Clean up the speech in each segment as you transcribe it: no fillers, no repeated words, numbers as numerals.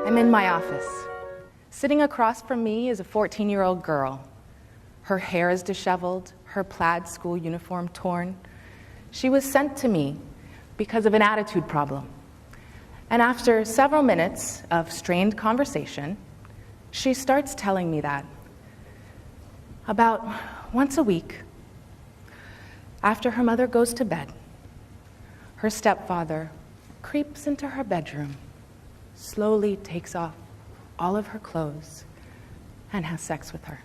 I'm in my office. Sitting across from me is a 14-year-old girl. Her hair is disheveled, her plaid school uniform torn. She was sent to me because of an attitude problem. And after several minutes of strained conversation, she starts telling me that about once a week, after her mother goes to bed, her stepfather creeps into her bedroom, slowly takes off all of her clothes, and has sex with her.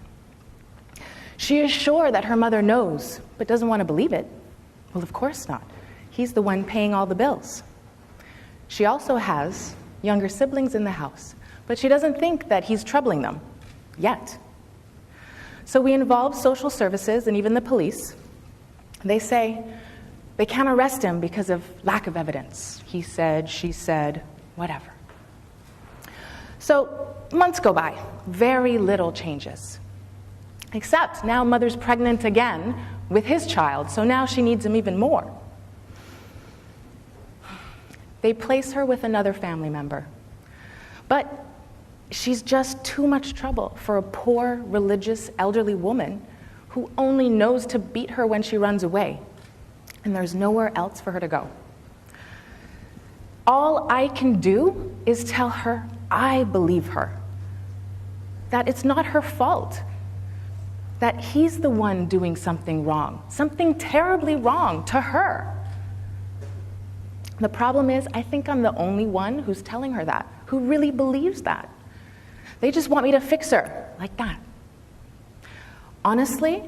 She is sure that her mother knows, but doesn't want to believe it. Well, of course not. He's the one paying all the bills. She also has younger siblings in the house, but she doesn't think that he's troubling them yet. So we involve social services and even the police. They say they can't arrest him because of lack of evidence. He said, she said, whatever. So months go by, very little changes. Except now mother's pregnant again with his child, so now she needs him even more. They place her with another family member. But she's just too much trouble for a poor, religious, elderly woman who only knows to beat her when she runs away. And there's nowhere else for her to go. All I can do is tell her I believe her, that it's not her fault, that he's the one doing something wrong, something terribly wrong to her. The problem is, I think I'm the only one who's telling her that, who really believes that. They just want me to fix her, like that. Honestly,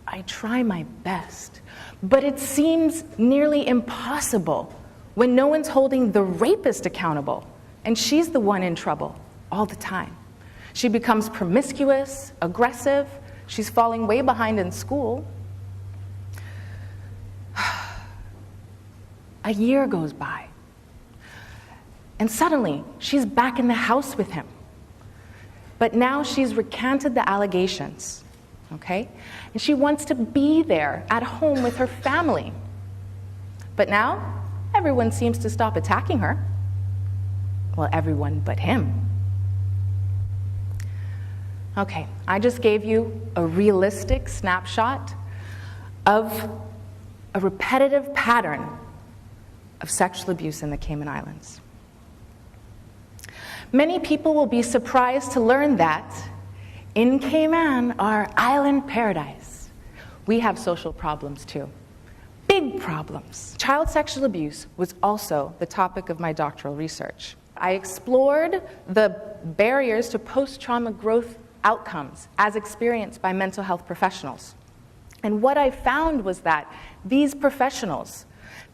I try my best, but it seems nearly impossible when no one's holding the rapist accountable, and she's the one in trouble all the time. She becomes promiscuous, aggressive, she's falling way behind in school. A year goes by, and suddenly she's back in the house with him. But now she's recanted the allegations, okay? And she wants to be there at home with her family. But now, everyone seems to stop attacking her. Well, everyone but him. Okay, I just gave you a realistic snapshot of a repetitive pattern of sexual abuse in the Cayman Islands. Many people will be surprised to learn that in Kayman, our island paradise, we have social problems too. Big problems. Child sexual abuse was also the topic of my doctoral research. I explored the barriers to post-trauma growth outcomes as experienced by mental health professionals. And what I found was that these professionals,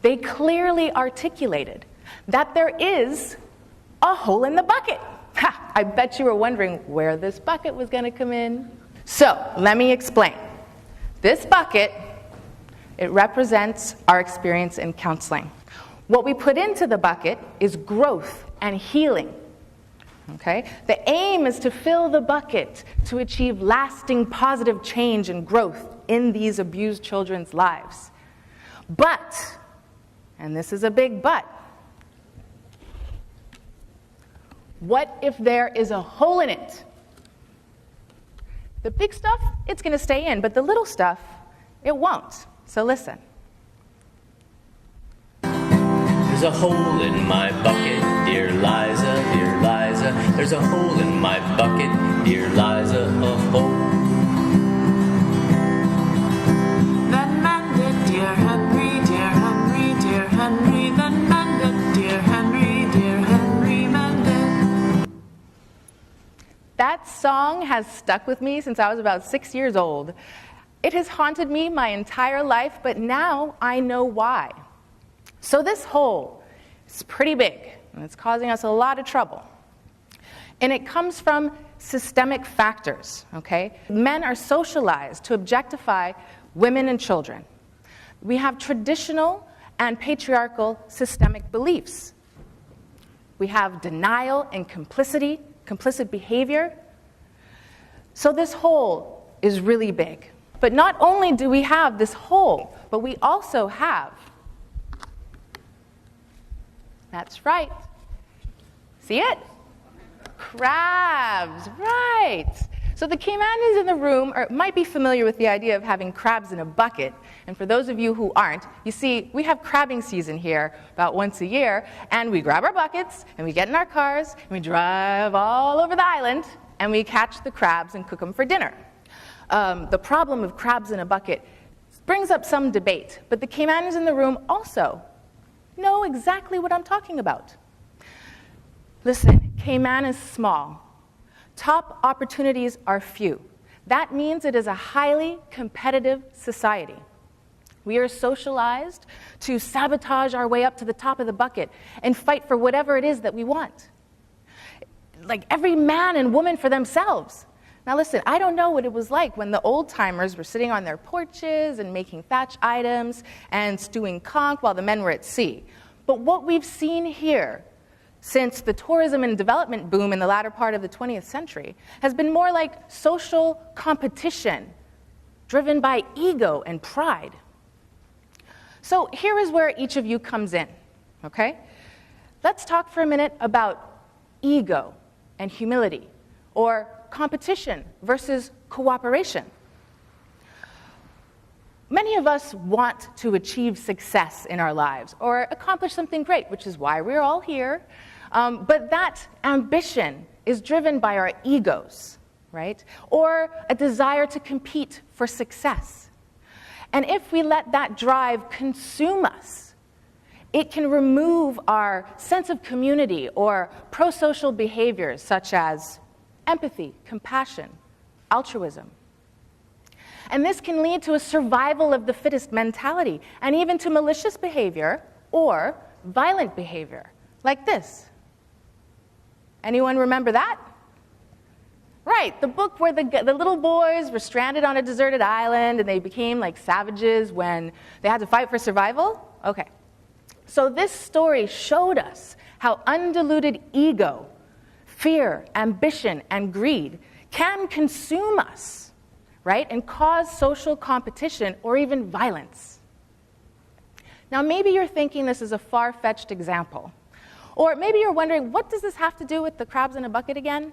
they clearly articulated that there is a hole in the bucket. Ha! I bet you were wondering where this bucket was going to come in. So, let me explain. This bucket, it represents our experience in counseling. What we put into the bucket is growth and healing. Okay? The aim is to fill the bucket to achieve lasting positive change and growth in these abused children's lives. But, and this is a big but, what if there is a hole in it? The big stuff, it's going to stay in, but the little stuff, it won't. So listen. There's a hole in my bucket, dear Liza, dear Liza. There's a hole in my bucket, dear Liza, a hole. Then mend it, dear Henry, dear Henry, dear Henry. Then mend it, dear Henry, dear Henry, mend it. That song has stuck with me since I was about 6 years old. It has haunted me my entire life, but now I know why. So this hole is pretty big, and it's causing us a lot of trouble. And it comes from systemic factors, okay? Men are socialized to objectify women and children. We have traditional and patriarchal systemic beliefs. We have denial and complicit behavior. So this hole is really big. But not only do we have this hole, but we also have, that's right, see it? crabs, right. So the Kaymans in the room might be familiar with the idea of having crabs in a bucket. And for those of you who aren't, you see, we have crabbing season here about once a year, and we grab our buckets, and we get in our cars, and we drive all over the island, and we catch the crabs and cook them for dinner. The problem of crabs in a bucket brings up some debate, but the Kaymans in the room also know exactly what I'm talking about. Listen, Kayman is small. Top opportunities are few. That means it is a highly competitive society. We are socialized to sabotage our way up to the top of the bucket and fight for whatever it is that we want. Like every man and woman for themselves. Now listen, I don't know what it was like when the old-timers were sitting on their porches and making thatch items and stewing conch while the men were at sea. But what we've seen here since the tourism and development boom in the latter part of the 20th century has been more like social competition driven by ego and pride. So here is where each of you comes in, okay? Let's talk for a minute about ego and humility, or competition versus cooperation. Many of us want to achieve success in our lives or accomplish something great, which is why we're all here. But that ambition is driven by our egos, right? Or a desire to compete for success. And if we let that drive consume us, it can remove our sense of community or pro-social behaviors such as empathy, compassion, altruism. And this can lead to a survival of the fittest mentality and even to malicious behavior or violent behavior, like this. Anyone remember that? Right, the book where the little boys were stranded on a deserted island and they became like savages when they had to fight for survival? Okay. So this story showed us how undiluted ego, fear, ambition, and greed can consume us, right, and cause social competition or even violence. Now, maybe you're thinking this is a far-fetched example. Or maybe you're wondering, what does this have to do with the crabs in a bucket again?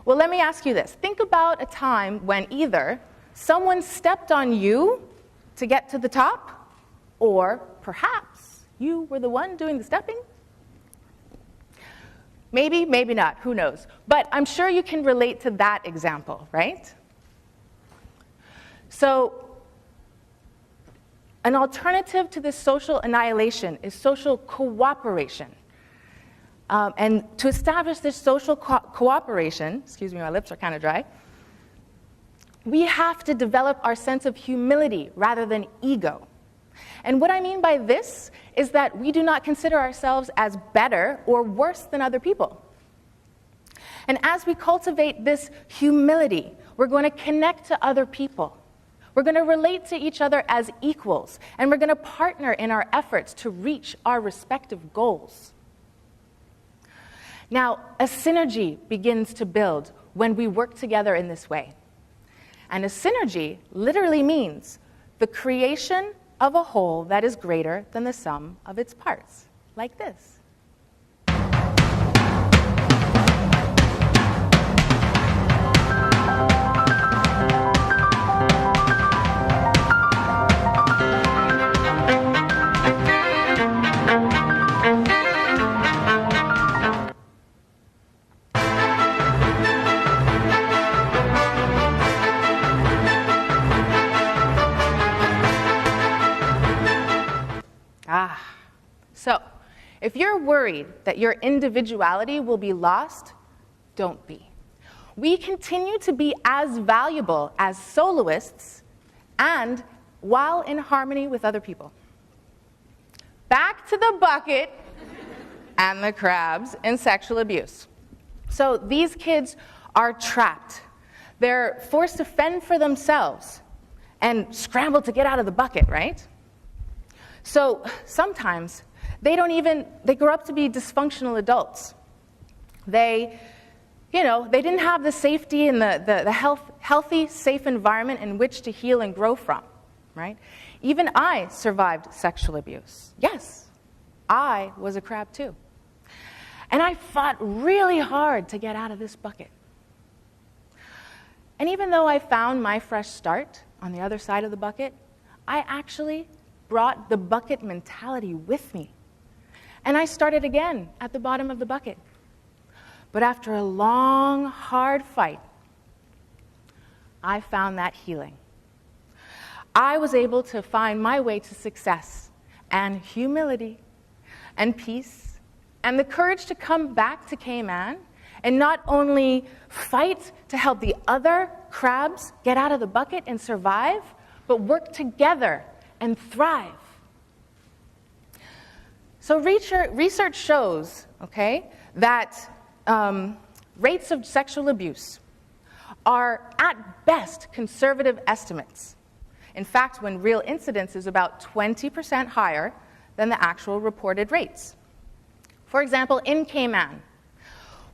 Well, let me ask you this. Think about a time when either someone stepped on you to get to the top, or perhaps you were the one doing the stepping. Maybe, maybe not, who knows? But I'm sure you can relate to that example, right? So, an alternative to this social annihilation is social cooperation. And to establish this social cooperation, excuse me, my lips are kind of dry, we have to develop our sense of humility rather than ego. And what I mean by this is that we do not consider ourselves as better or worse than other people. And as we cultivate this humility, we're going to connect to other people. We're going to relate to each other as equals, and we're going to partner in our efforts to reach our respective goals. Now, a synergy begins to build when we work together in this way. And a synergy literally means the creation of a whole that is greater than the sum of its parts, like this. So, if you're worried that your individuality will be lost, don't be. We continue to be as valuable as soloists and while in harmony with other people. Back to the bucket and the crabs and sexual abuse. So these kids are trapped. They're forced to fend for themselves and scramble to get out of the bucket, right? So sometimes they grow up to be dysfunctional adults. They didn't have the safety and the healthy, safe environment in which to heal and grow from, right? Even I survived sexual abuse. Yes, I was a crab too. And I fought really hard to get out of this bucket. And even though I found my fresh start on the other side of the bucket, I actually brought the bucket mentality with me. And I started again at the bottom of the bucket. But after a long, hard fight, I found that healing. I was able to find my way to success and humility and peace and the courage to come back to Kayman and not only fight to help the other crabs get out of the bucket and survive, but work together and thrive. So research shows, that rates of sexual abuse are at best conservative estimates. In fact, when real incidence is about 20% higher than the actual reported rates. For example, in Kayman,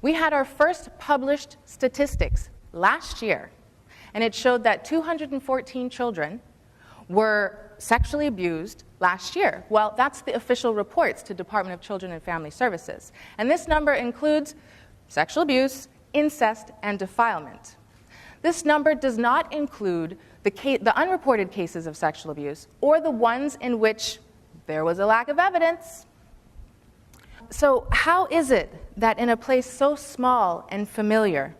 we had our first published statistics last year, and it showed that 214 children were sexually abused last year. Well, that's the official reports to Department of Children and Family Services. And this number includes sexual abuse, incest, and defilement. This number does not include the unreported cases of sexual abuse or the ones in which there was a lack of evidence. So how is it that in a place so small and familiar,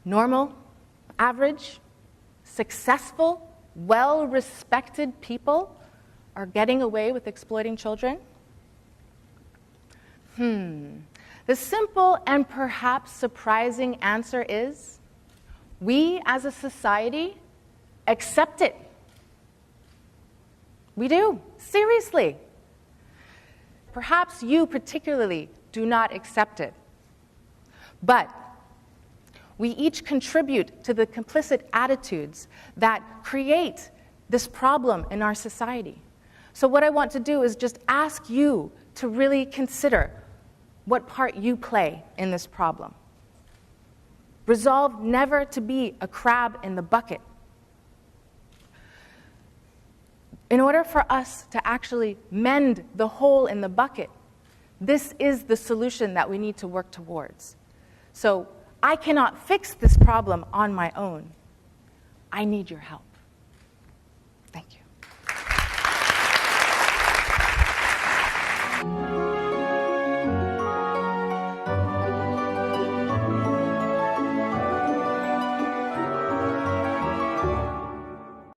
normal, average, successful, well-respected people are getting away with exploiting children? The simple and perhaps surprising answer is we as a society accept it. We do, seriously. Perhaps you particularly do not accept it. But we each contribute to the complicit attitudes that create this problem in our society. So what I want to do is just ask you to really consider what part you play in this problem. Resolve never to be a crab in the bucket. In order for us to actually mend the hole in the bucket, this is the solution that we need to work towards. So I cannot fix this problem on my own. I need your help.